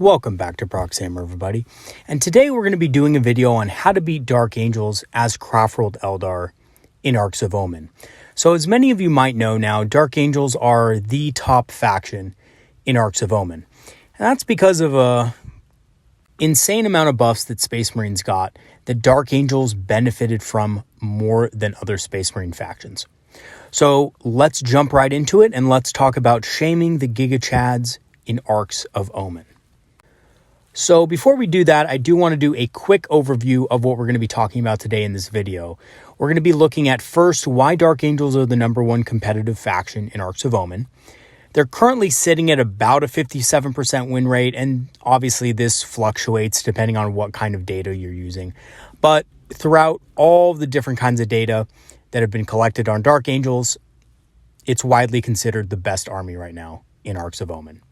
Welcome back to Proxhammer, everybody. And today we're going to be doing a video on how to beat Dark Angels as Craftworld Eldar in Arks of Omen. So as many of you might know now, Dark Angels are the top faction in Arks of Omen. And that's because of a insane amount of buffs that Space Marines got that Dark Angels benefited from more than other Space Marine factions. So let's jump right into it and let's talk about shaming the Gigachads in Arks of Omen. So before we do that, I do want to do a quick overview of what we're going to be talking about today in this video. We're going to be looking at first why Dark Angels are the #1 competitive faction in Arks of Omen. They're currently sitting at about a 57% win rate, and obviously this fluctuates depending on what kind of data you're using. But throughout all the different kinds of data that have been collected on Dark Angels, it's widely considered the best army right now in Arks of Omen,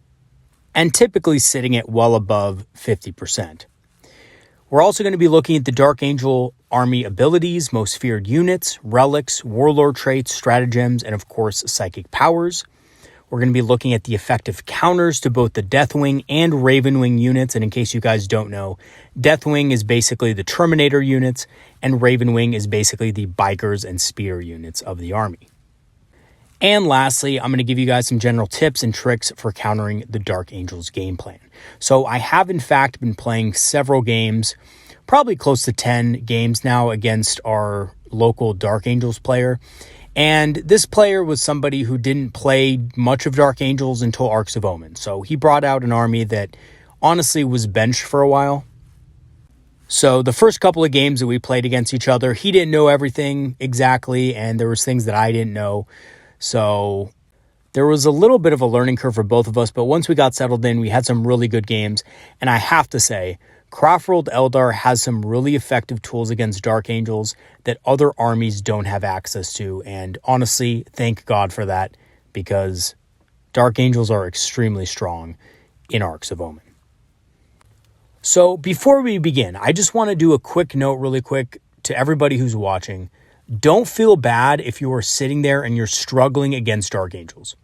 and typically sitting at well above 50%. We're also going to be looking at the Dark Angel army abilities, most feared units, relics, warlord traits, stratagems, and of course, psychic powers. We're going to be looking at the effective counters to both the Deathwing and Ravenwing units. And in case you guys don't know, Deathwing is basically the Terminator units, and Ravenwing is basically the bikers and spear units of the army. And lastly, I'm going to give you guys some general tips and tricks for countering the Dark Angels game plan. So I have in fact been playing several games, probably close to 10 games now against our local Dark Angels player. And this player was somebody who didn't play much of Dark Angels until Arks of Omen. So he brought out an army that honestly was benched for a while. So the first couple of games that we played against each other, he didn't know everything exactly, and there was things that I didn't know. So there was a little bit of a learning curve for both of us, but once we got settled in, we had some really good games. And I have to say, Craftworld Eldar has some really effective tools against Dark Angels that other armies don't have access to. And honestly, thank God for that, because Dark Angels are extremely strong in Arks of Omen. So before we begin, I just want to do a quick note really quick to everybody who's watching. Don't feel bad if you are sitting there and you're struggling against Dark Angels.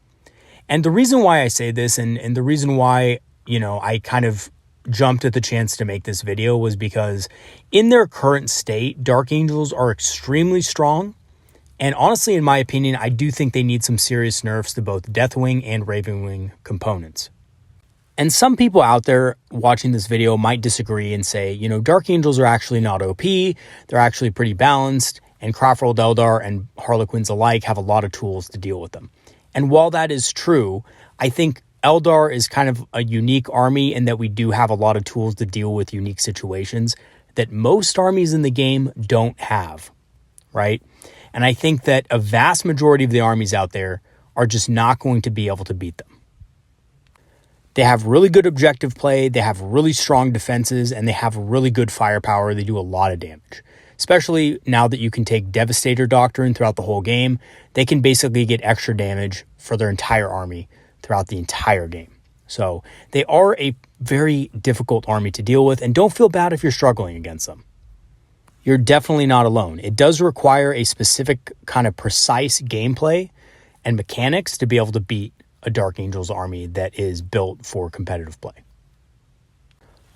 And the reason why I say this and the reason why, I kind of jumped at the chance to make this video was because in their current state, Dark Angels are extremely strong. And honestly, in my opinion, I do think they need some serious nerfs to both Deathwing and Ravenwing components. And some people out there watching this video might disagree and say, Dark Angels are actually not OP. They're actually pretty balanced. And Craftworld Eldar and Harlequins alike have a lot of tools to deal with them. And while that is true, I think Eldar is kind of a unique army in that we do have a lot of tools to deal with unique situations that most armies in the game don't have, right? And I think that a vast majority of the armies out there are just not going to be able to beat them. They have really good objective play, they have really strong defenses, and they have really good firepower. They do a lot of damage. Especially now that you can take Devastator Doctrine throughout the whole game, they can basically get extra damage for their entire army throughout the entire game. So they are a very difficult army to deal with, and don't feel bad if you're struggling against them. You're definitely not alone. It does require a specific kind of precise gameplay and mechanics to be able to beat a Dark Angels army that is built for competitive play.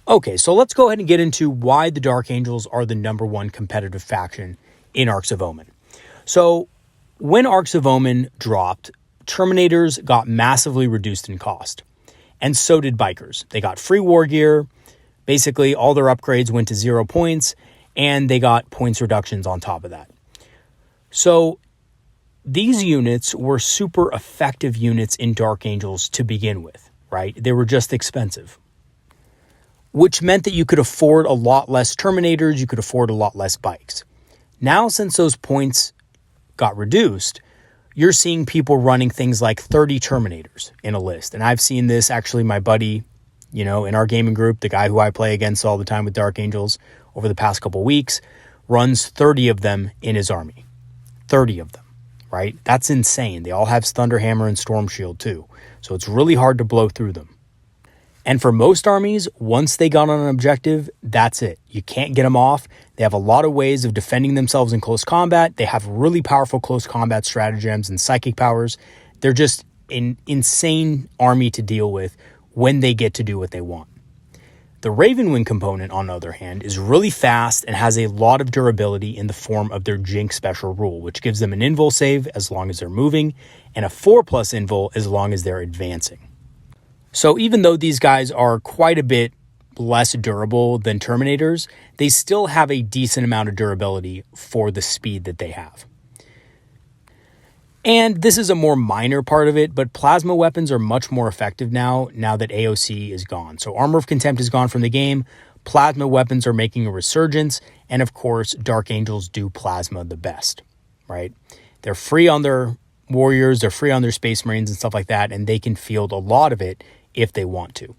Okay, so let's go ahead and get into why the Dark Angels are the #1 competitive faction in Arks of Omen. So when Arks of Omen dropped, Terminators got massively reduced in cost, and so did Bikers. They got free war gear, basically all their upgrades went to 0 points, and they got points reductions on top of that. So these units were super effective units in Dark Angels to begin with, right? They were just expensive, which meant that you could afford a lot less Terminators, you could afford a lot less bikes. Now, since those points got reduced, you're seeing people running things like 30 Terminators in a list. And I've seen this, actually, my buddy, in our gaming group, the guy who I play against all the time with Dark Angels over the past couple weeks, runs 30 of them in his army. 30 of them, right? That's insane. They all have Thunderhammer and Storm Shield too. So it's really hard to blow through them. And for most armies, once they got on an objective, that's it. You can't get them off. They have a lot of ways of defending themselves in close combat. They have really powerful close combat stratagems and psychic powers. They're just an insane army to deal with when they get to do what they want. The Ravenwing component, on the other hand, is really fast and has a lot of durability in the form of their Jink special rule, which gives them an invul save as long as they're moving, and a 4+ invul as long as they're advancing. So even though these guys are quite a bit less durable than Terminators, they still have a decent amount of durability for the speed that they have. And this is a more minor part of it, but plasma weapons are much more effective now that AOC is gone. So Armor of Contempt is gone from the game, plasma weapons are making a resurgence, and of course, Dark Angels do plasma the best, right? They're free on their warriors, they're free on their Space Marines and stuff like that, and they can field a lot of it if they want to.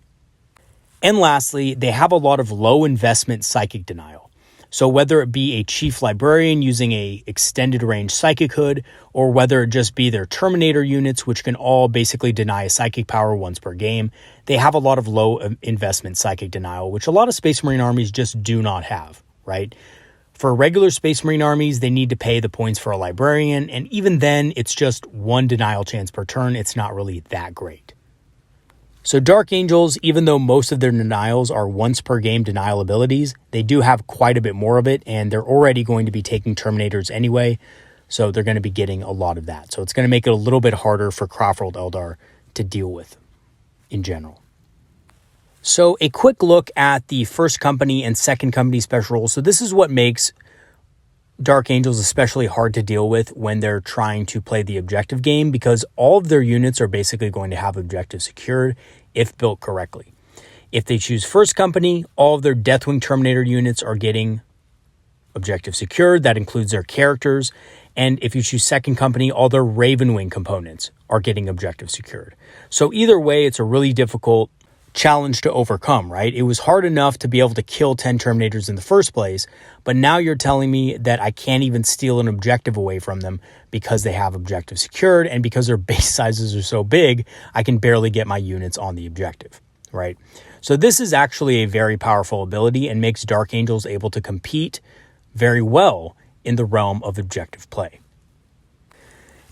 And lastly, they have a lot of low investment psychic denial. So whether it be a Chief Librarian using a extended range psychic hood, or whether it just be their Terminator units, which can all basically deny a psychic power once per game, they have a lot of low investment psychic denial, which a lot of Space Marine armies just do not have, right? For regular Space Marine armies, they need to pay the points for a Librarian, and even then, it's just one denial chance per turn. It's not really that great. So Dark Angels, even though most of their denials are once per game denial abilities, they do have quite a bit more of it, and they're already going to be taking Terminators anyway, so they're going to be getting a lot of that. So it's going to make it a little bit harder for Craftworld Eldar to deal with in general. So a quick look at the first company and second company special rules. So this is what makes Dark Angels especially hard to deal with when they're trying to play the objective game, because all of their units are basically going to have objectives secured if built correctly. If they choose first company, all of their Deathwing Terminator units are getting objective secured. That includes their characters. And if you choose second company, all their Ravenwing components are getting objective secured. So either way, it's a really difficult challenge to overcome, right? It was hard enough to be able to kill 10 Terminators in the first place, but now you're telling me that I can't even steal an objective away from them because they have objective secured, and because their base sizes are so big, I can barely get my units on the objective, right? So this is actually a very powerful ability and makes Dark Angels able to compete very well in the realm of objective play.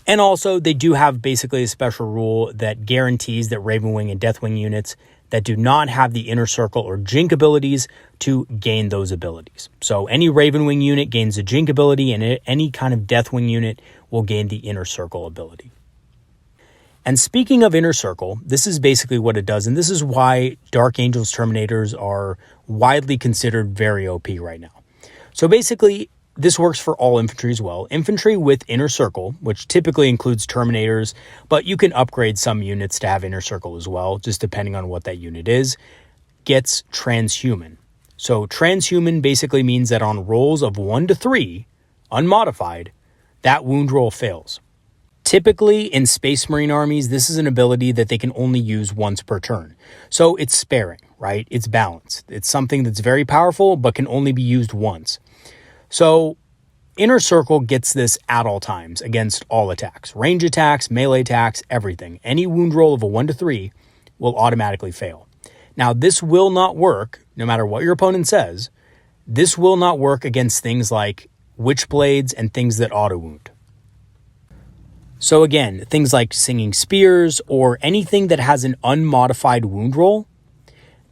And also, they do have basically a special rule that guarantees that Ravenwing and Deathwing units that do not have the Inner Circle or Jink abilities to gain those abilities. So any Ravenwing unit gains a Jink ability, and any kind of Deathwing unit will gain the Inner Circle ability. And speaking of Inner Circle, this is basically what it does, and this is why Dark Angels Terminators are widely considered very OP right now. So basically, this works for all infantry as well. Infantry with Inner Circle, which typically includes Terminators, but you can upgrade some units to have Inner Circle as well, just depending on what that unit is, gets Transhuman. So Transhuman basically means that on rolls of 1 to 3, unmodified, that wound roll fails. Typically in Space Marine armies, this is an ability that they can only use once per turn. So it's sparing, right? It's balanced. It's something that's very powerful, but can only be used once. So Inner Circle gets this at all times against all attacks. Range attacks, melee attacks, everything. Any wound roll of a 1 to 3 will automatically fail. Now, this will not work, no matter what your opponent says. This will not work against things like Witchblades and things that auto-wound. So again, things like Singing Spears or anything that has an unmodified wound roll,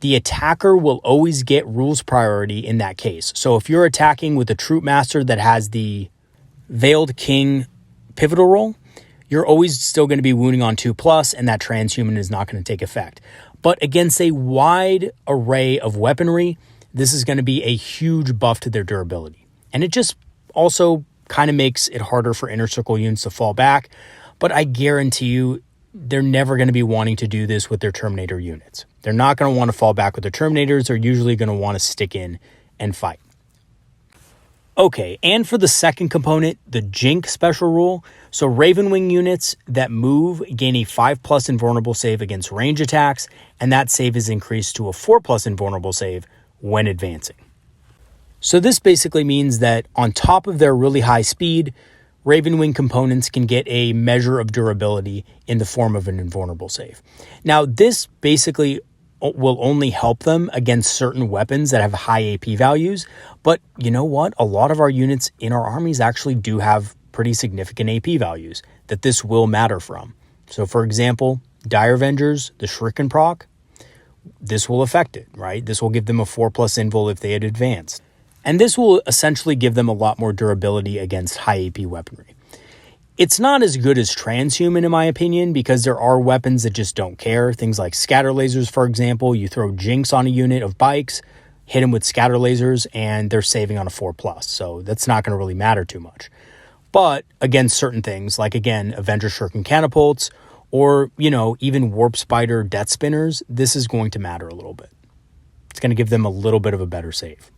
the attacker will always get rules priority in that case. So if you're attacking with a Troop Master that has the Veiled King pivotal roll, you're always still going to be wounding on 2+, and that Transhuman is not going to take effect. But against a wide array of weaponry, this is going to be a huge buff to their durability. And it just also kind of makes it harder for Inner Circle units to fall back. But I guarantee you, they're never going to be wanting to do this with their Terminator units. They're not going to want to fall back with their Terminators. They're usually going to want to stick in and fight. Okay, and for the second component, the Jink special rule. So Ravenwing units that move gain a 5+ invulnerable save against range attacks, and that save is increased to a 4+ invulnerable save when advancing. So this basically means that on top of their really high speed, Ravenwing components can get a measure of durability in the form of an invulnerable save. Now, this basically will only help them against certain weapons that have high AP values, but you know what? A lot of our units in our armies actually do have pretty significant AP values that this will matter from. So for example, Dire Avengers, the Shuriken proc, this will affect it, right? This will give them a 4+ invul if they had advanced. And this will essentially give them a lot more durability against high AP weaponry. It's not as good as transhuman in my opinion, because there are weapons that just don't care. Things like scatter lasers, for example. You throw Jinx on a unit of bikes, hit them with scatter lasers, and they're saving on a 4+. So that's not going to really matter too much. But against certain things, like again, Avenger Shuriken catapults, or, even Warp Spider Death Spinners, this is going to matter a little bit. It's going to give them a little bit of a better save.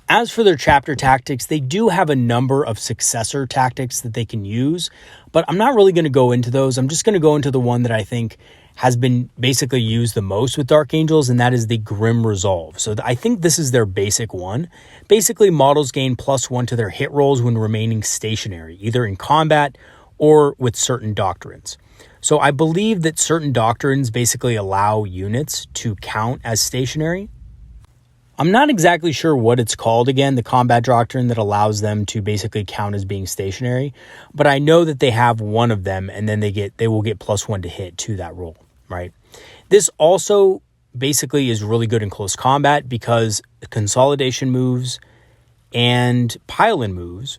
As for their chapter tactics, they do have a number of successor tactics that they can use, but I'm not really going to go into those. I'm just going to go into the one that I think has been basically used the most with Dark Angels, and that is the Grim Resolve. So I think this is their basic one. Basically, models gain +1 to their hit rolls when remaining stationary, either in combat or with certain doctrines. So I believe that certain doctrines basically allow units to count as stationary. I'm not exactly sure what it's called again, the combat doctrine that allows them to basically count as being stationary, but I know that they have one of them, and then they will get +1 to hit to that roll, right? This also basically is really good in close combat because consolidation moves and pile-in moves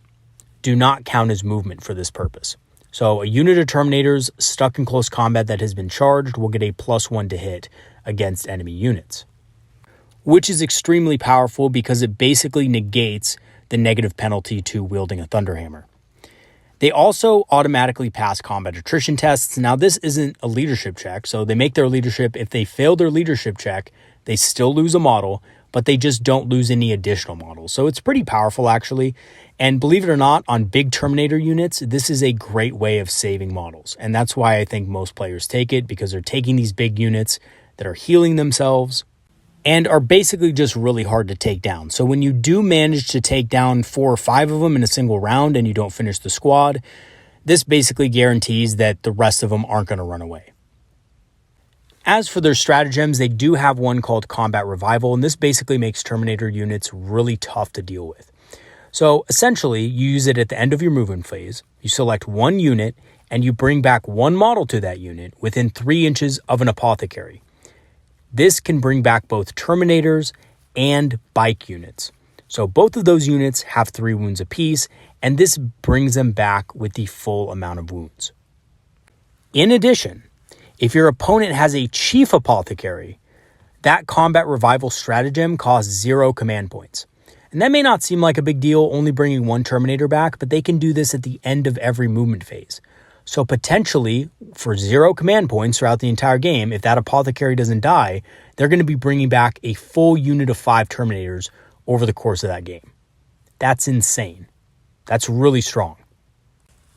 do not count as movement for this purpose. So a unit of Terminators stuck in close combat that has been charged will get a +1 to hit against enemy units, which is extremely powerful because it basically negates the negative penalty to wielding a Thunderhammer. They also automatically pass combat attrition tests. Now, this isn't a leadership check, so they make their leadership. If they fail their leadership check, they still lose a model, but they just don't lose any additional models. So it's pretty powerful, actually. And believe it or not, on big Terminator units, this is a great way of saving models. And that's why I think most players take it, because they're taking these big units that are healing themselves and are basically just really hard to take down. So when you do manage to take down 4 or 5 of them in a single round and you don't finish the squad, this basically guarantees that the rest of them aren't going to run away. As for their stratagems, they do have one called Combat Revival, and this basically makes Terminator units really tough to deal with. So essentially, you use it at the end of your movement phase, you select one unit, and you bring back one model to that unit within 3 inches of an apothecary. This can bring back both Terminators and bike units. So both of those units have 3 wounds apiece, and this brings them back with the full amount of wounds. In addition, if your opponent has a Chief Apothecary, that Combat Revival stratagem costs 0 command points. And that may not seem like a big deal, only bringing 1 Terminator back, but they can do this at the end of every movement phase. So potentially, for 0 command points throughout the entire game, if that Apothecary doesn't die, they're going to be bringing back a full unit of 5 Terminators over the course of that game. That's insane. That's really strong.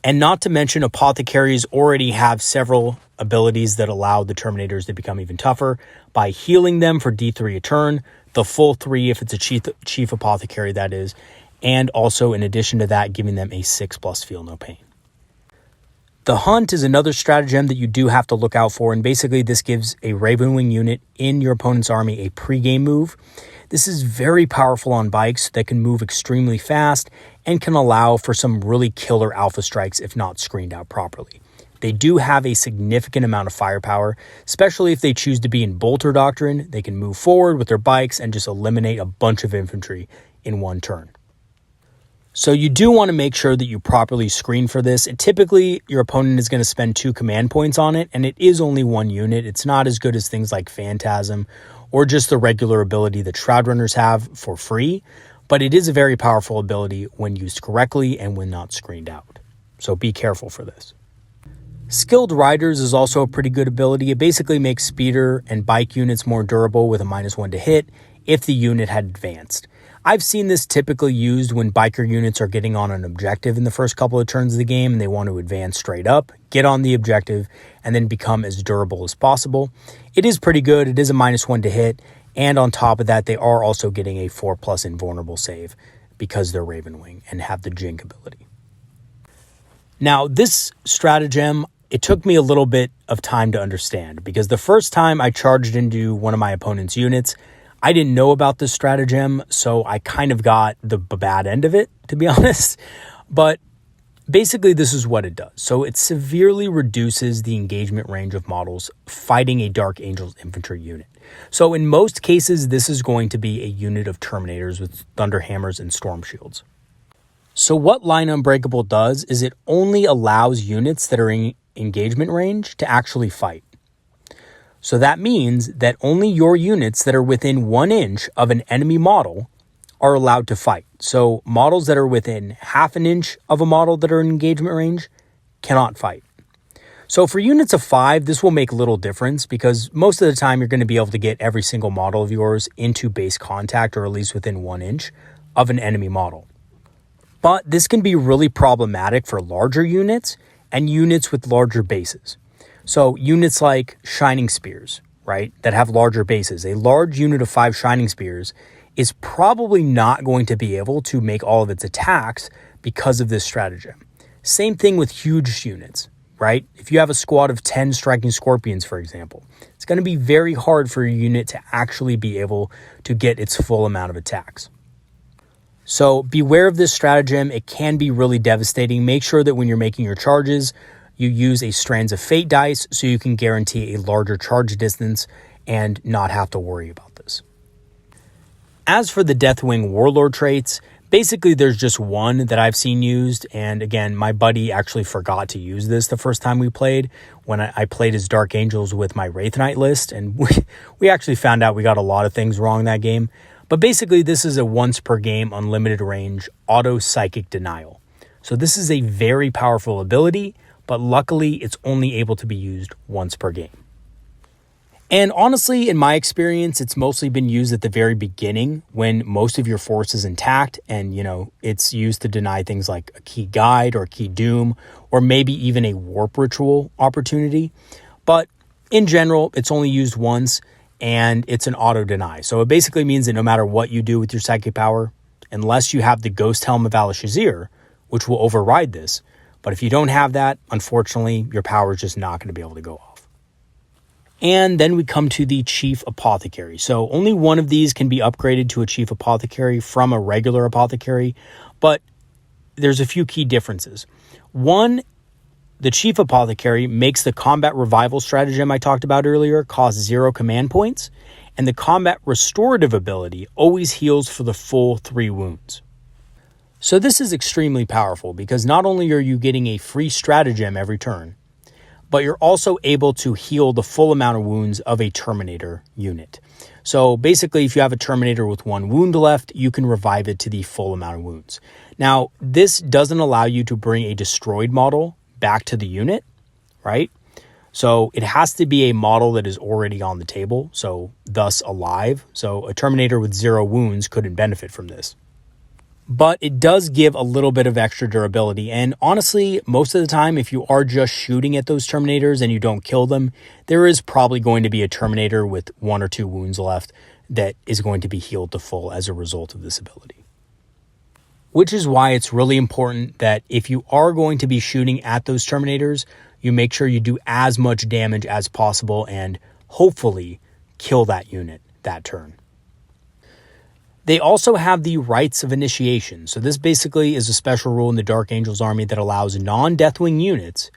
And not to mention, Apothecaries already have several abilities that allow the Terminators to become even tougher by healing them for D3 a turn, the full 3 if it's a Chief Apothecary, that is, and also in addition to that, giving them a 6+ Feel No Pain. The Hunt is another stratagem that you do have to look out for, and basically this gives a Ravenwing unit in your opponent's army a pre-game move. This is very powerful on bikes that can move extremely fast and can allow for some really killer alpha strikes if not screened out properly. They do have a significant amount of firepower, especially if they choose to be in Bolter Doctrine. They can move forward with their bikes and just eliminate a bunch of infantry in one turn. So you do want to make sure that you properly screen for this. And typically, your opponent is going to spend 2 command points on it, and it is only 1 unit. It's not as good as things like Phantasm or just the regular ability that Shroud Runners have for free, but it is a very powerful ability when used correctly and when not screened out. So be careful for this. Skilled Riders is also a pretty good ability. It basically makes speeder and bike units more durable with a -1 to hit if the unit had advanced. I've seen this typically used when biker units are getting on an objective in the first couple of turns of the game and they want to advance straight up, get on the objective, and then become as durable as possible. It is pretty good. It is a -1 to hit, and on top of that, they are also getting a 4+ invulnerable save because they're Ravenwing and have the Jink ability. Now, this stratagem, it took me a little bit of time to understand because the first time I charged into one of my opponent's units, I didn't know about this stratagem, so I kind of got the bad end of it, to be honest. But basically, this is what it does. So it severely reduces the engagement range of models fighting a Dark Angels infantry unit. So in most cases, this is going to be a unit of Terminators with Thunderhammers and Storm Shields. So what Line Unbreakable does is it only allows units that are in engagement range to actually fight. So that means that only your units that are within 1 inch of an enemy model are allowed to fight. So models that are within half an inch of a model that are in engagement range cannot fight. So for units of 5, this will make little difference because most of the time you're going to be able to get every single model of yours into base contact or at least within 1 inch of an enemy model. But this can be really problematic for larger units and units with larger bases. So units like Shining Spears, right, that have larger bases. A large unit of 5 Shining Spears is probably not going to be able to make all of its attacks because of this stratagem. Same thing with huge units, right? If you have a squad of 10 Striking Scorpions, for example, it's going to be very hard for your unit to actually be able to get its full amount of attacks. So beware of this stratagem. It can be really devastating. Make sure that when you're making your charges, you use a Strands of Fate dice so you can guarantee a larger charge distance and not have to worry about this. As for the Deathwing Warlord traits, basically there's just one that I've seen used. And again, my buddy actually forgot to use this the first time we played when I played as Dark Angels with my Wraith Knight list. And we actually found out we got a lot of things wrong that game. But basically, this is a once per game unlimited range auto psychic denial. So this is a very powerful ability, but luckily it's only able to be used once per game. And honestly, in my experience, it's mostly been used at the very beginning when most of your force is intact and, it's used to deny things like a key guide or key doom or maybe even a warp ritual opportunity. But in general, it's only used once. And it's an auto deny. So it basically means that no matter what you do with your psychic power, unless you have the Ghost Helm of Al-Shazir, which will override this, but if you don't have that, unfortunately, your power is just not going to be able to go off. And then we come to the Chief Apothecary. So only one of these can be upgraded to a Chief Apothecary from a regular Apothecary, but there's a few key differences. One, the Chief Apothecary makes the Combat Revival stratagem I talked about earlier cost 0 command points, and the Combat Restorative ability always heals for the full 3 wounds. So this is extremely powerful because not only are you getting a free stratagem every turn, but you're also able to heal the full amount of wounds of a Terminator unit. So basically, if you have a Terminator with 1 wound left, you can revive it to the full amount of wounds. Now, this doesn't allow you to bring a destroyed model back to the unit, right? So it has to be a model that is already on the table, so thus alive. So a Terminator with 0 wounds couldn't benefit from this. But it does give a little bit of extra durability. And honestly, most of the time, if you are just shooting at those Terminators and you don't kill them, there is probably going to be a Terminator with 1 or 2 wounds left that is going to be healed to full as a result of this ability. Which is why it's really important that if you are going to be shooting at those Terminators, you make sure you do as much damage as possible and hopefully kill that unit that turn. They also have the Rites of Initiation. So this basically is a special rule in the Dark Angels army that allows non-Deathwing units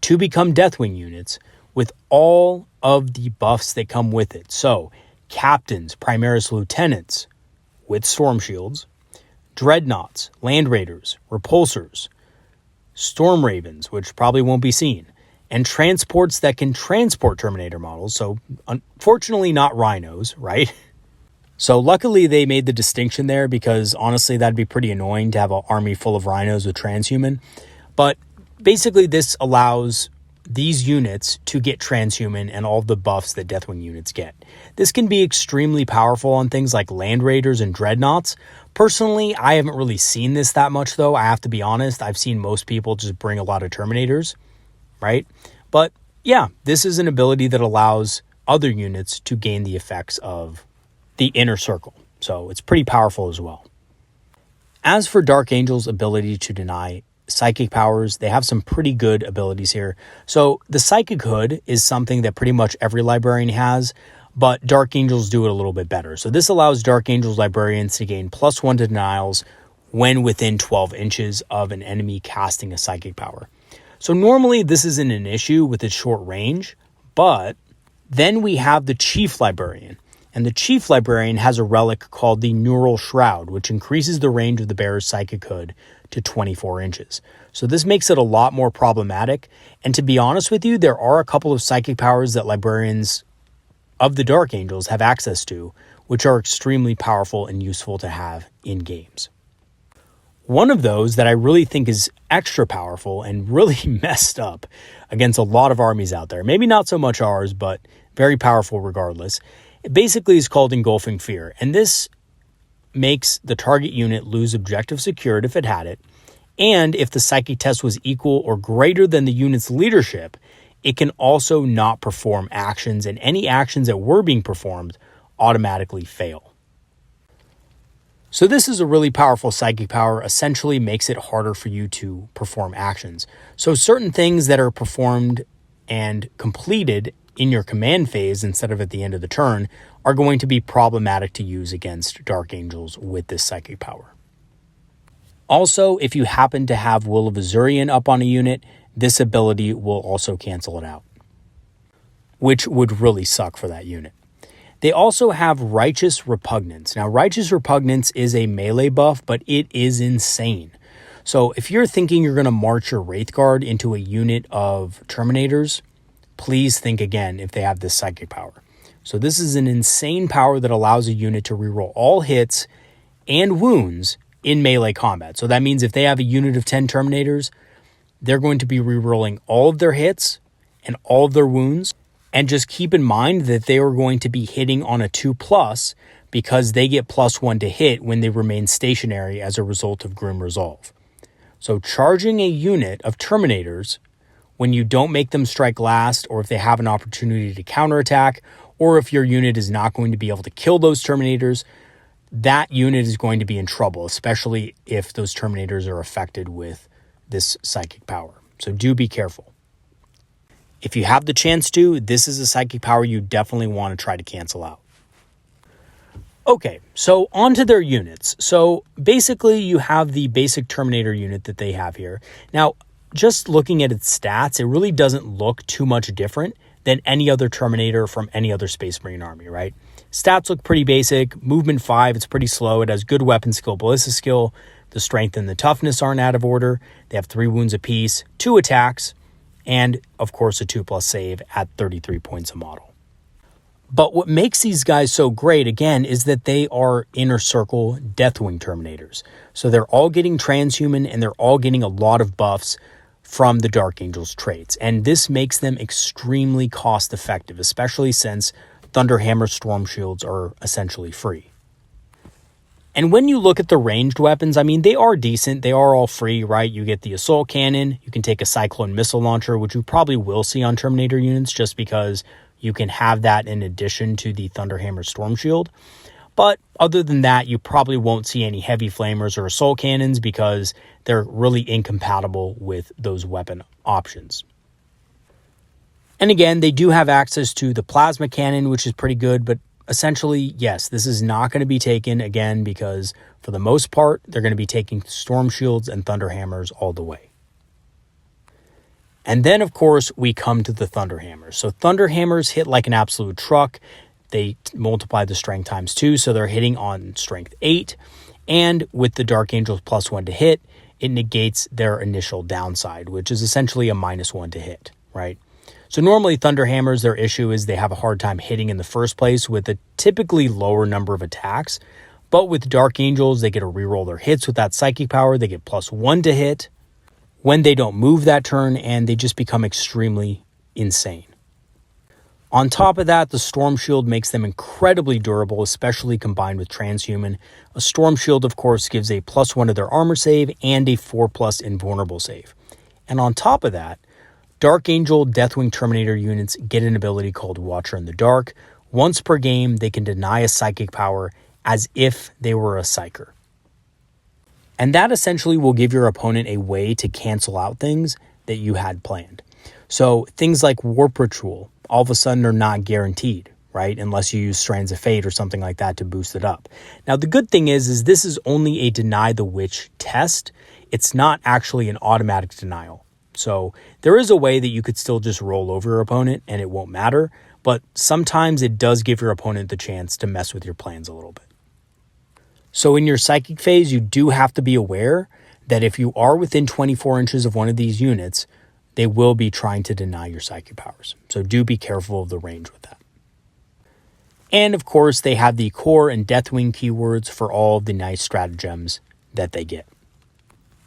to become Deathwing units with all of the buffs that come with it. So Captains, Primaris Lieutenants with Storm Shields, Dreadnoughts, Land Raiders, Repulsors, Storm Ravens, which probably won't be seen, and transports that can transport Terminator models. So unfortunately not rhinos, right? So luckily they made the distinction there because honestly that'd be pretty annoying to have an army full of rhinos with transhuman. But basically this allows these units to get transhuman and all the buffs that Deathwing units get. This can be extremely powerful on things like Land Raiders and Dreadnoughts. Personally, I haven't really seen this that much though. I have to be honest. I've seen most people just bring a lot of Terminators, right? But yeah, this is an ability that allows other units to gain the effects of the inner circle. So it's pretty powerful as well. As for Dark Angel's ability to deny psychic powers, they have some pretty good abilities here. So the Psychic Hood is something that pretty much every librarian has, but Dark Angels do it a little bit better. So this allows Dark Angels librarians to gain +1 to denials when within 12 inches of an enemy casting a psychic power. So normally this isn't an issue with its short range, but Then we have the Chief Librarian. And the Chief Librarian has a relic called the Neural Shroud, which increases the range of the bearer's psychic hood to 24 inches. So this makes it a lot more problematic. And to be honest with you, there are a couple of psychic powers that librarians of the Dark Angels have access to, which are extremely powerful and useful to have in games. One of those that I really think is extra powerful and really messed up against a lot of armies out there, maybe not so much ours, but very powerful regardless, it basically is called Engulfing Fear, and this makes the target unit lose objective secured if it had it, and if the psychic test was equal or greater than the unit's leadership, it can also not perform actions, and any actions that were being performed automatically fail. So this is a really powerful psychic power, essentially makes it harder for you to perform actions. So certain things that are performed and completed in your command phase instead of at the end of the turn are going to be problematic to use against Dark Angels with this psychic power. Also, if you happen to have Will of Azurian up on a unit, this ability will also cancel it out, which would really suck for that unit. They also have Righteous Repugnance. Now, Righteous Repugnance is a melee buff, but it is insane. So if you're thinking you're going to march your Wraith Guard into a unit of Terminators, please think again if they have this psychic power. So this is an insane power that allows a unit to reroll all hits and wounds in melee combat. So that means if they have a unit of 10 Terminators, they're going to be rerolling all of their hits and all of their wounds. And just keep in mind that they are going to be hitting on a 2+ because they get +1 to hit when they remain stationary as a result of Grim Resolve. So charging a unit of Terminators when you don't make them strike last, or if they have an opportunity to counterattack, or if your unit is not going to be able to kill those Terminators, that unit is going to be in trouble, especially if those Terminators are affected with this psychic power. So do be careful. If you have the chance to, this is a psychic power you definitely want to try to cancel out. Okay, so onto their units. So basically you have the basic Terminator unit that they have here. Now, just looking at its stats, it really doesn't look too much different than any other Terminator from any other Space Marine army, right? Stats look pretty basic. Movement 5, it's pretty slow. It has good weapon skill, ballistic skill. The strength and the toughness aren't out of order. They have 3 wounds apiece, 2 attacks, and of course a 2+ save at 33 points a model. But what makes these guys so great, again, is that they are Inner Circle Deathwing Terminators. So they're all getting transhuman and they're all getting a lot of buffs from the Dark Angels traits. And this makes them extremely cost effective, especially since Thunderhammer Storm Shields are essentially free. And when you look at the ranged weapons, I mean, they are decent. They are all free, right? You get the Assault Cannon. You can take a Cyclone Missile Launcher, which you probably will see on Terminator units just because you can have that in addition to the Thunderhammer Storm Shield. But other than that, you probably won't see any Heavy Flamers or Assault Cannons because they're really incompatible with those weapon options. And again, they do have access to the Plasma Cannon, which is pretty good, but essentially, yes, this is not going to be taken again because for the most part, they're going to be taking Storm Shields and Thunderhammers all the way. And then, of course, we come to the Thunderhammers. So Thunderhammers hit like an absolute truck. They multiply the strength times 2, so they're hitting on strength 8. And with the Dark Angels +1 to hit, it negates their initial downside, which is essentially a -1 to hit, right? So normally Thunderhammers, their issue is they have a hard time hitting in the first place with a typically lower number of attacks. But with Dark Angels, they get to reroll their hits with that psychic power. They get +1 to hit when they don't move that turn, and they just become extremely insane. On top of that, the Storm Shield makes them incredibly durable, especially combined with Transhuman. A Storm Shield, of course, gives a +1 to their armor save and a 4+ invulnerable save. And on top of that, Dark Angel Deathwing Terminator units get an ability called Watcher in the Dark. Once per game, they can deny a psychic power as if they were a Psyker. And that essentially will give your opponent a way to cancel out things that you had planned. So things like Warp Ritual, all of a sudden are not guaranteed, right? Unless you use Strands of Fate or something like that to boost it up. Now, the good thing is this is only a Deny the Witch test. It's not actually an automatic denial. So there is a way that you could still just roll over your opponent and it won't matter. but sometimes it does give your opponent the chance to mess with your plans a little bit. So in your psychic phase, you do have to be aware that if you are within 24 inches of one of these units, they will be trying to deny your psychic powers. So do be careful of the range with that. And of course, they have the core and Deathwing keywords for all of the nice stratagems that they get.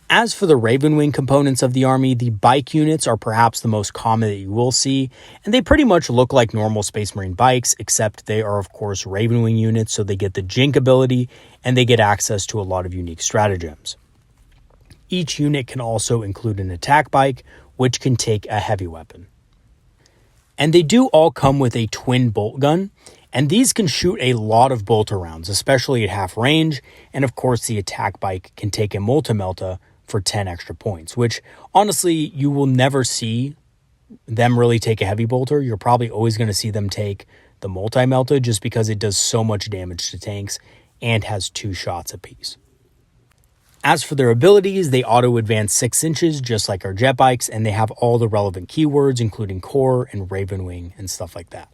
As for the Ravenwing components of the army, the bike units are perhaps the most common that you will see, and they pretty much look like normal Space Marine bikes, except they are of course Ravenwing units, so they get the Jink ability, and they get access to a lot of unique stratagems. Each unit can also include an attack bike, which can take a heavy weapon. And they do all come with a twin bolt gun, and these can shoot a lot of bolter rounds, especially at half range, and of course the attack bike can take a multi-melta for 10 extra points, which honestly, you will never see them really take a heavy bolter. You're probably always going to see them take the multi-melta just because it does so much damage to tanks and has 2 shots apiece. As for their abilities, they auto-advance 6 inches just like our jet bikes, and they have all the relevant keywords, including core and Ravenwing and stuff like that.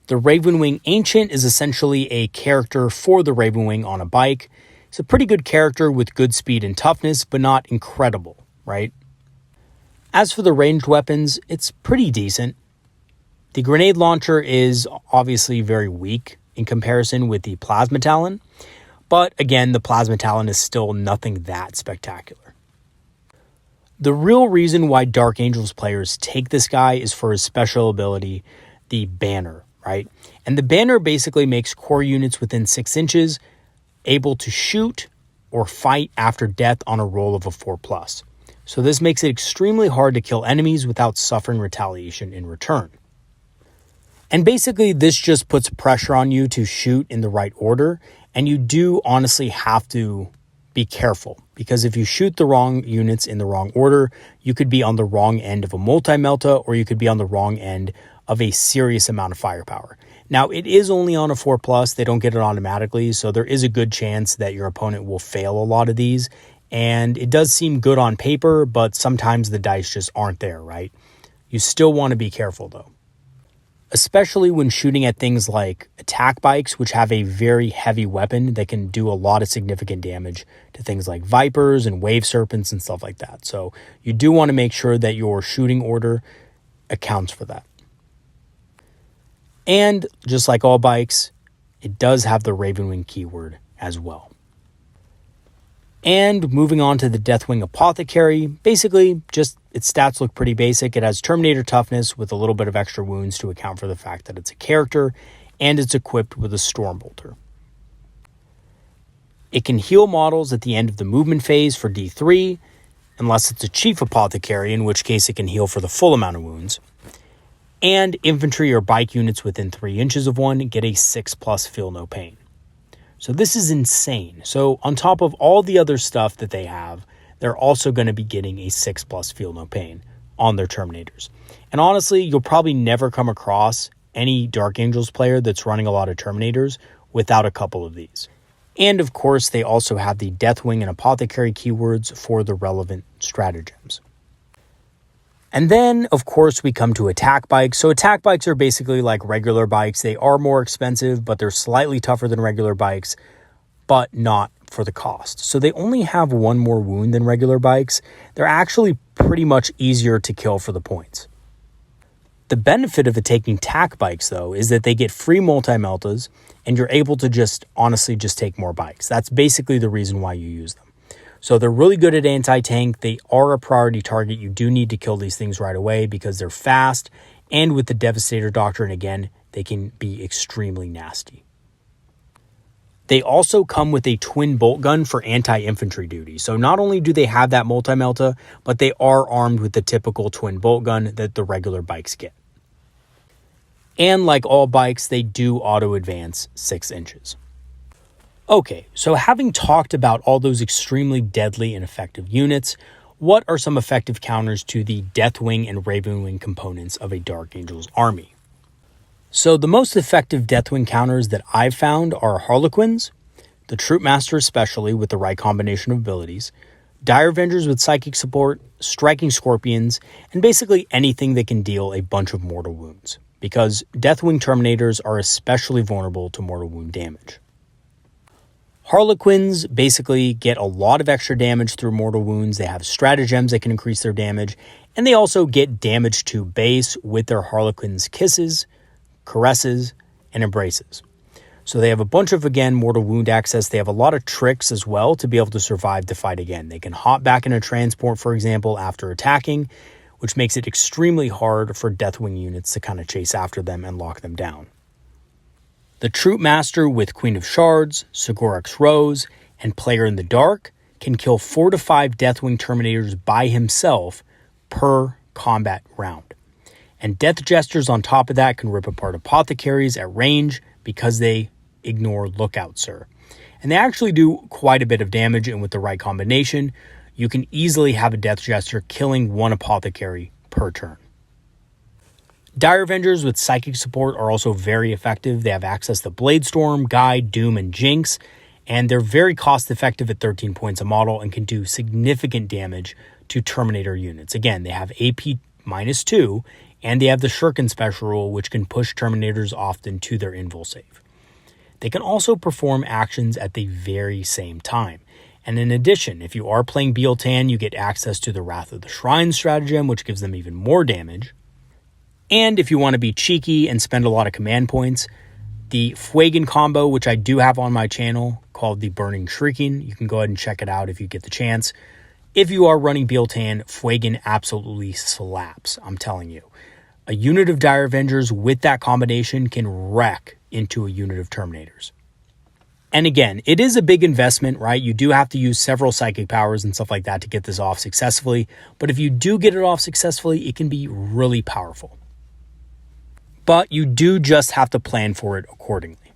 The Ravenwing Ancient is essentially a character for the Ravenwing on a bike. It's a pretty good character with good speed and toughness, but not incredible, right? As for the ranged weapons, it's pretty decent. The grenade launcher is obviously very weak in comparison with the Plasma Talon, but again, the Plasma Talon is still nothing that spectacular. The real reason why Dark Angels players take this guy is for his special ability, the Banner, right? And the Banner basically makes core units within 6 inches able to shoot or fight after death on a roll of a 4+. So this makes it extremely hard to kill enemies without suffering retaliation in return. And basically this just puts pressure on you to shoot in the right order, and you do honestly have to be careful, because if you shoot the wrong units in the wrong order, you could be on the wrong end of a multi-melta, or you could be on the wrong end of a serious amount of firepower. Now, it is only on a 4+, they don't get it automatically, so there is a good chance that your opponent will fail a lot of these, and it does seem good on paper, but sometimes the dice just aren't there, right? You still want to be careful, though. Especially when shooting at things like attack bikes, which have a very heavy weapon that can do a lot of significant damage to things like Vipers and Wave Serpents and stuff like that. So you do want to make sure that your shooting order accounts for that. And just like all bikes, it does have the Ravenwing keyword as well. And moving on to the Deathwing Apothecary, basically just its stats look pretty basic. It has Terminator toughness with a little bit of extra wounds to account for the fact that it's a character, and it's equipped with a Storm Bolter. It can heal models at the end of the movement phase for D3, unless it's a Chief Apothecary, in which case it can heal for the full amount of wounds. And infantry or bike units within 3 inches of one get a 6+ feel no pain. So this is insane. So on top of all the other stuff that they have, they're also going to be getting a 6+ feel no pain on their Terminators. And honestly, you'll probably never come across any Dark Angels player that's running a lot of Terminators without a couple of these. And of course, they also have the Deathwing and Apothecary keywords for the relevant stratagems. And then, of course, we come to attack bikes. So attack bikes are basically like regular bikes. They are more expensive, but they're slightly tougher than regular bikes, but not for the cost. So they only have 1 more wound than regular bikes. They're actually pretty much easier to kill for the points. The benefit of taking tack bikes, though, is that they get free multi-meltas, and you're able to honestly take more bikes. That's basically the reason why you use them. So they're really good at anti-tank. They are a priority target. You do need to kill these things right away because they're fast. And with the Devastator Doctrine, again, they can be extremely nasty. They also come with a twin bolt gun for anti-infantry duty. So not only do they have that multi-melta, but they are armed with the typical twin bolt gun that the regular bikes get. And like all bikes, they do auto-advance 6 inches. Okay, so having talked about all those extremely deadly and effective units, what are some effective counters to the Deathwing and Ravenwing components of a Dark Angels army? So the most effective Deathwing counters that I've found are Harlequins, the Troopmaster especially with the right combination of abilities, Dire Avengers with psychic support, Striking Scorpions, and basically anything that can deal a bunch of mortal wounds. because Deathwing Terminators are especially vulnerable to mortal wound damage. Harlequins basically get a lot of extra damage through mortal wounds. They have stratagems that can increase their damage, and they also get damage to base with their Harlequin's kisses, caresses, and embraces. So they have a bunch of, again, mortal wound access. They have a lot of tricks as well to be able to survive the fight again. They can hop back in a transport, for example, after attacking, which makes it extremely hard for Deathwing units to kind of chase after them and lock them down. The Troop Master with Queen of Shards, Sigorix Rose, and Player in the Dark can kill 4 to 5 Deathwing Terminators by himself per combat round. And Death Jesters on top of that can rip apart Apothecaries at range because they ignore Lookout Sir. And they actually do quite a bit of damage, and with the right combination, you can easily have a Death Jester killing 1 Apothecary per turn. Dire Avengers with Psychic support are also very effective. They have access to Bladestorm, Guide, Doom, and Jinx, and they're very cost effective at 13 points a model and can do significant damage to Terminator units. Again, they have AP -2, and they have the Shuriken special rule, which can push Terminators often to their invul save. They can also perform actions at the very same time. And in addition, if you are playing Biel-Tan, you get access to the Wrath of the Shrine stratagem, which gives them even more damage. And if you want to be cheeky and spend a lot of command points, the Fuegan combo, which I do have on my channel, called the Burning Shrieking, you can go ahead and check it out if you get the chance. If you are running Biel-Tan, Fuegan absolutely slaps, I'm telling you. A unit of Dire Avengers with that combination can wreck into a unit of Terminators. And again, it is a big investment, right? You do have to use several psychic powers and stuff like that to get this off successfully. But if you do get it off successfully, it can be really powerful. But you do just have to plan for it accordingly.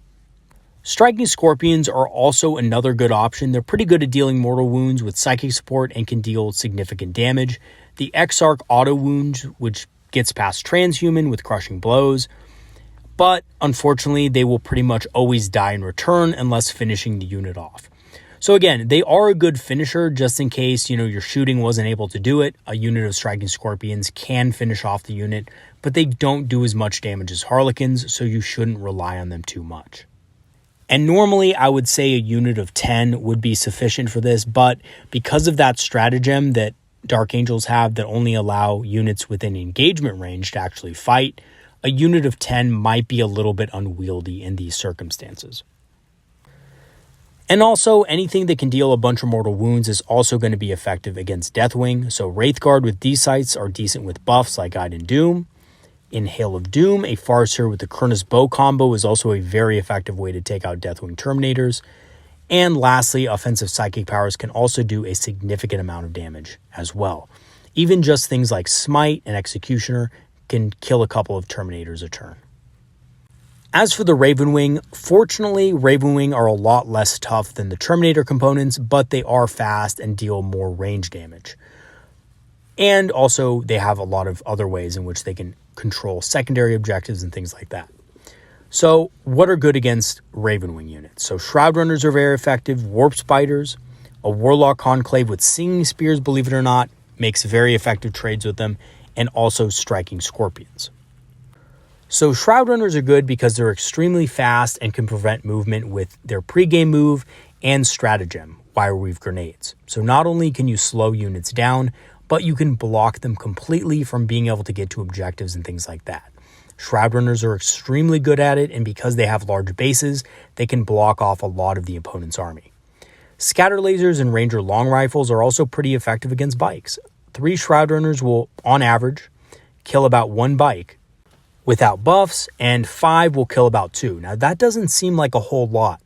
Striking Scorpions are also another good option. They're pretty good at dealing mortal wounds with psychic support and can deal significant damage. The Exarch auto wound, which gets past transhuman with crushing blows, but unfortunately they will pretty much always die in return unless finishing the unit off. So again, they are a good finisher just in case, your shooting wasn't able to do it. A unit of Striking Scorpions can finish off the unit, but they don't do as much damage as Harlequins, so you shouldn't rely on them too much. And normally I would say a unit of 10 would be sufficient for this, but because of that stratagem that Dark Angels have that only allow units within engagement range to actually fight, a unit of 10 might be a little bit unwieldy in these circumstances. And also, anything that can deal a bunch of mortal wounds is also going to be effective against Deathwing. So Wraithguard with D-Sights are decent with buffs like Guide and Doom. In Hail of Doom, a Farseer with the Kernus Bow combo is also a very effective way to take out Deathwing Terminators. And lastly, offensive psychic powers can also do a significant amount of damage as well. Even just things like Smite and Executioner can kill a couple of Terminators a turn. As for the Ravenwing, fortunately, Ravenwing are a lot less tough than the Terminator components, but they are fast and deal more range damage. And also, they have a lot of other ways in which they can control secondary objectives and things like that. So, what are good against Ravenwing units? So, Shroud Runners are very effective, Warp Spiders, a Warlock Conclave with Singing Spears, believe it or not, makes very effective trades with them, and also Striking Scorpions. So Shroud Runners are good because they're extremely fast and can prevent movement with their pregame move and stratagem, Wire Weave Grenades. So not only can you slow units down, but you can block them completely from being able to get to objectives and things like that. Shroud Runners are extremely good at it, and because they have large bases, they can block off a lot of the opponent's army. Scatter Lasers and Ranger Long Rifles are also pretty effective against bikes. 3 Shroud Runners will, on average, kill about 1 bike without buffs, and 5 will kill about 2. Now, that doesn't seem like a whole lot,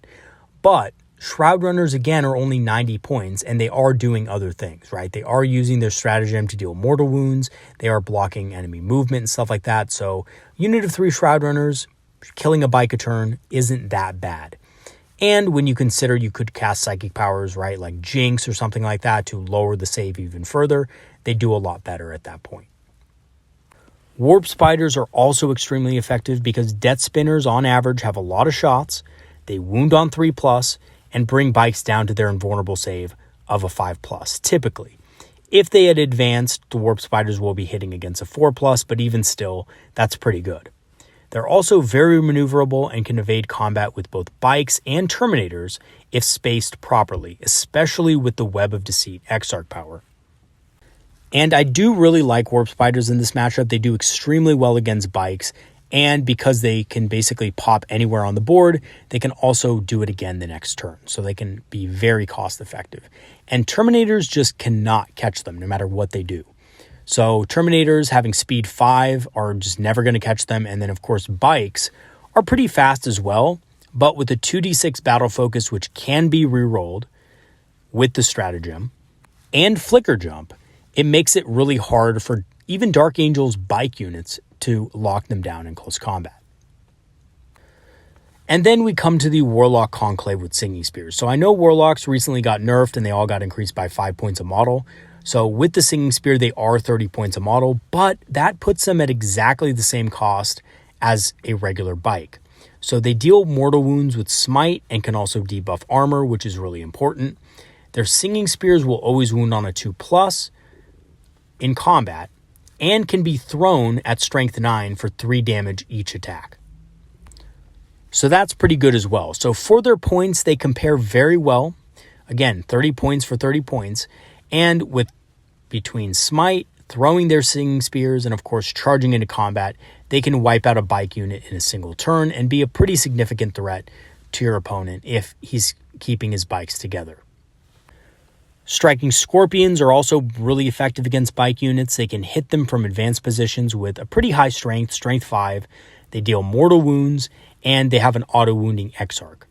but Shroud Runners, again, are only 90 points, and they are doing other things, right? They are using their stratagem to deal mortal wounds. They are blocking enemy movement and stuff like that. So, unit of 3 Shroud Runners, killing a bike a turn isn't that bad. And when you consider you could cast psychic powers, right, like Jinx or something like that to lower the save even further, they do a lot better at that point. Warp Spiders are also extremely effective because Death Spinners on average have a lot of shots, they wound on 3+, and bring bikes down to their invulnerable save of a 5+, typically. If they had advanced, the Warp Spiders will be hitting against a 4+, but even still, that's pretty good. They're also very maneuverable and can evade combat with both bikes and Terminators if spaced properly, especially with the Web of Deceit Exarch power. And I do really like Warp Spiders in this matchup. They do extremely well against bikes, and because they can basically pop anywhere on the board, they can also do it again the next turn. So they can be very cost effective. And Terminators just cannot catch them no matter what they do. So Terminators having speed 5 are just never going to catch them. And then of course bikes are pretty fast as well, but with a 2d6 battle focus, which can be rerolled with the Stratagem and Flicker Jump, it makes it really hard for even Dark Angel's bike units to lock them down in close combat. And then we come to the Warlock Conclave with Singing Spears. So I know Warlocks recently got nerfed and they all got increased by 5 points a model. So with the Singing Spear, they are 30 points a model, but that puts them at exactly the same cost as a regular bike. So they deal mortal wounds with Smite and can also debuff armor, which is really important. Their Singing Spears will always wound on a 2+ in combat and can be thrown at strength 9 for 3 damage each attack. So that's pretty good as well. So for their points, they compare very well. Again, 30 points for 30 points. And with between Smite, throwing their Singing Spears, and of course charging into combat, they can wipe out a bike unit in a single turn and be a pretty significant threat to your opponent if he's keeping his bikes together. Striking Scorpions are also really effective against bike units. They can hit them from advanced positions with a pretty high strength, strength 5. They deal mortal wounds, and they have an auto-wounding Exarch.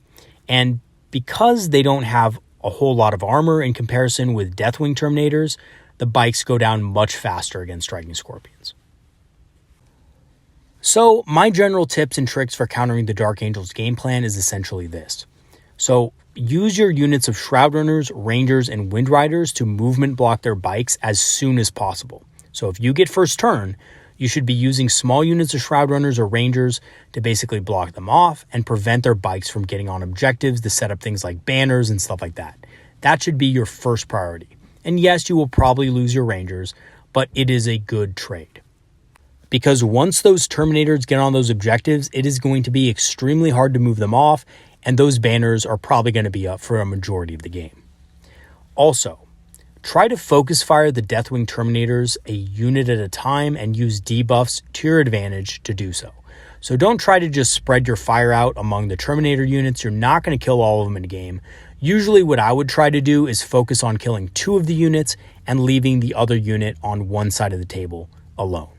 And because they don't have a whole lot of armor in comparison with Deathwing Terminators, the bikes go down much faster against Striking Scorpions. So my general tips and tricks for countering the Dark Angel's game plan is essentially this. So use your units of Shroud Runners, Rangers, and Wind Riders to movement block their bikes as soon as possible. So if you get first turn, you should be using small units of Shroud Runners or Rangers to basically block them off and prevent their bikes from getting on objectives to set up things like banners and stuff like that. That should be your first priority. And yes, you will probably lose your Rangers, but it is a good trade. Because once those Terminators get on those objectives, it is going to be extremely hard to move them off, and those banners are probably going to be up for a majority of the game. Also, try to focus fire the Deathwing Terminators a unit at a time and use debuffs to your advantage to do so. So don't try to just spread your fire out among the Terminator units. You're not going to kill all of them in a game. Usually what I would try to do is focus on killing 2 of the units and leaving the other unit on one side of the table alone.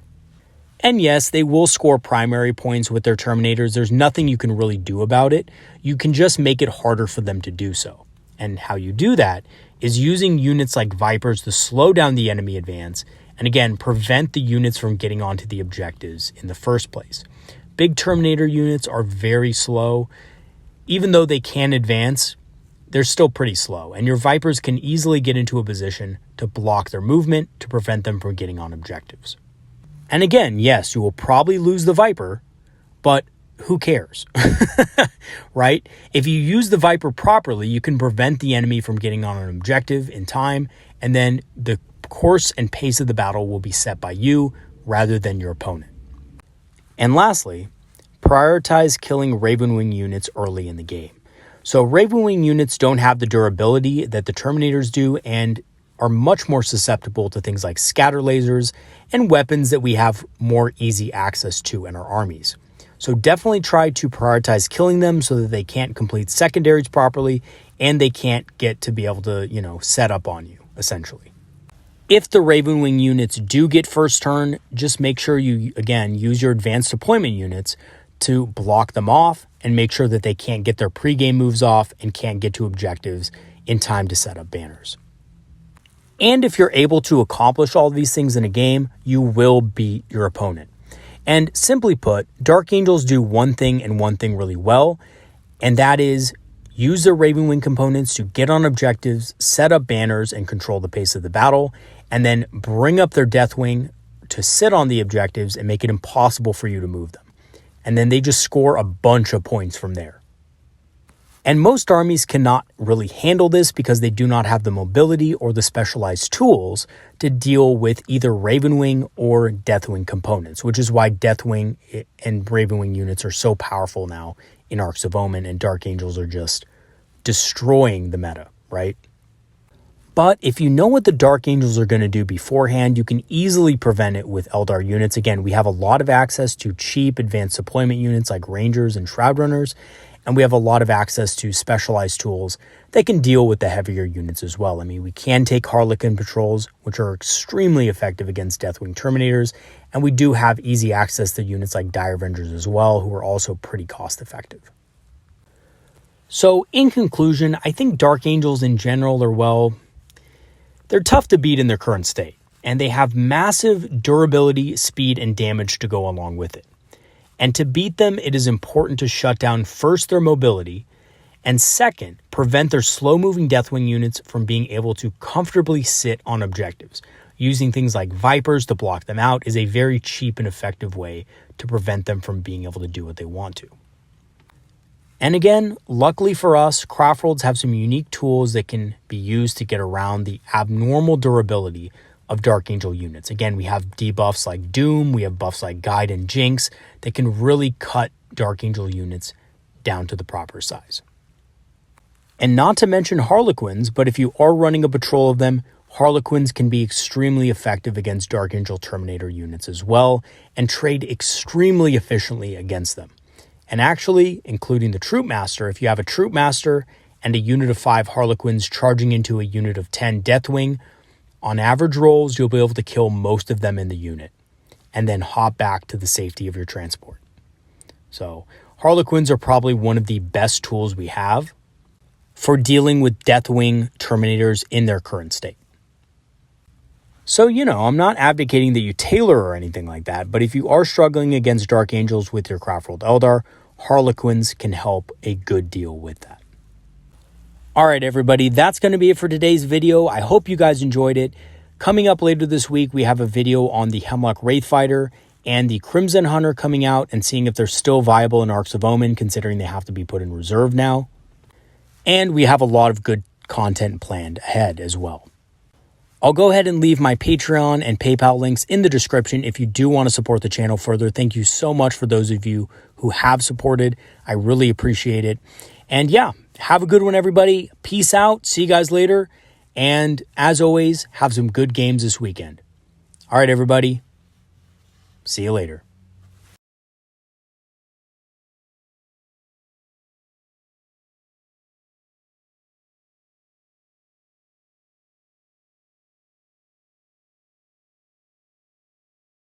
And yes, they will score primary points with their Terminators. There's nothing you can really do about it. You can just make it harder for them to do so. And how you do that is using units like Vipers to slow down the enemy advance and again, prevent the units from getting onto the objectives in the first place. Big Terminator units are very slow. Even though they can advance, they're still pretty slow, and your Vipers can easily get into a position to block their movement to prevent them from getting on objectives. And again, yes, you will probably lose the Viper, but who cares, right? If you use the Viper properly, you can prevent the enemy from getting on an objective in time, and then the course and pace of the battle will be set by you rather than your opponent. And lastly, prioritize killing Ravenwing units early in the game. So Ravenwing units don't have the durability that the Terminators do and are much more susceptible to things like scatter lasers and weapons that we have more easy access to in our armies. So definitely try to prioritize killing them so that they can't complete secondaries properly and they can't get to be able to, set up on you, essentially. If the Ravenwing units do get first turn, just make sure you, again, use your advanced deployment units to block them off and make sure that they can't get their pregame moves off and can't get to objectives in time to set up banners. And if you're able to accomplish all these things in a game, you will beat your opponent. And simply put, Dark Angels do one thing and one thing really well, and that is use their Ravenwing components to get on objectives, set up banners, and control the pace of the battle, and then bring up their Deathwing to sit on the objectives and make it impossible for you to move them. And then they just score a bunch of points from there. And most armies cannot really handle this because they do not have the mobility or the specialized tools to deal with either Ravenwing or Deathwing components, which is why Deathwing and Ravenwing units are so powerful now in Arks of Omen, and Dark Angels are just destroying the meta, right? But if you know what the Dark Angels are going to do beforehand, you can easily prevent it with Eldar units. Again, we have a lot of access to cheap advanced deployment units like Rangers and Shroud Runners, and we have a lot of access to specialized tools that can deal with the heavier units as well. I mean, we can take Harlequin patrols, which are extremely effective against Deathwing Terminators, and we do have easy access to units like Dire Avengers as well, who are also pretty cost effective. So in conclusion, I think Dark Angels in general are, they're tough to beat in their current state, and they have massive durability, speed, and damage to go along with it. And to beat them, it is important to shut down first their mobility, and second, prevent their slow-moving Deathwing units from being able to comfortably sit on objectives. Using things like Vipers to block them out is a very cheap and effective way to prevent them from being able to do what they want to. And again, luckily for us, Craftworlds have some unique tools that can be used to get around the abnormal durability of Dark Angel units. Again, we have debuffs like Doom, we have buffs like Guide and Jinx that can really cut Dark Angel units down to the proper size. And not to mention Harlequins, but if you are running a patrol of them, Harlequins can be extremely effective against Dark Angel Terminator units as well, and trade extremely efficiently against them. And actually, including the Troop Master, if you have a Troop Master and a unit of 5 Harlequins charging into a unit of 10 Deathwing, on average rolls, you'll be able to kill most of them in the unit and then hop back to the safety of your transport. So Harlequins are probably one of the best tools we have for dealing with Deathwing Terminators in their current state. So, I'm not advocating that you tailor or anything like that, but if you are struggling against Dark Angels with your Craftworld Eldar, Harlequins can help a good deal with that. All right, everybody, that's going to be it for today's video. I hope you guys enjoyed it. Coming up later this week, we have a video on the Hemlock Wraithfighter and the Crimson Hunter coming out and seeing if they're still viable in Arks of Omen, considering they have to be put in reserve now. And we have a lot of good content planned ahead as well. I'll go ahead and leave my Patreon and PayPal links in the description if you do want to support the channel further. Thank you so much for those of you who have supported. I really appreciate it. And yeah, have a good one, everybody. Peace out. See you guys later. And as always, have some good games this weekend. All right, everybody. See you later.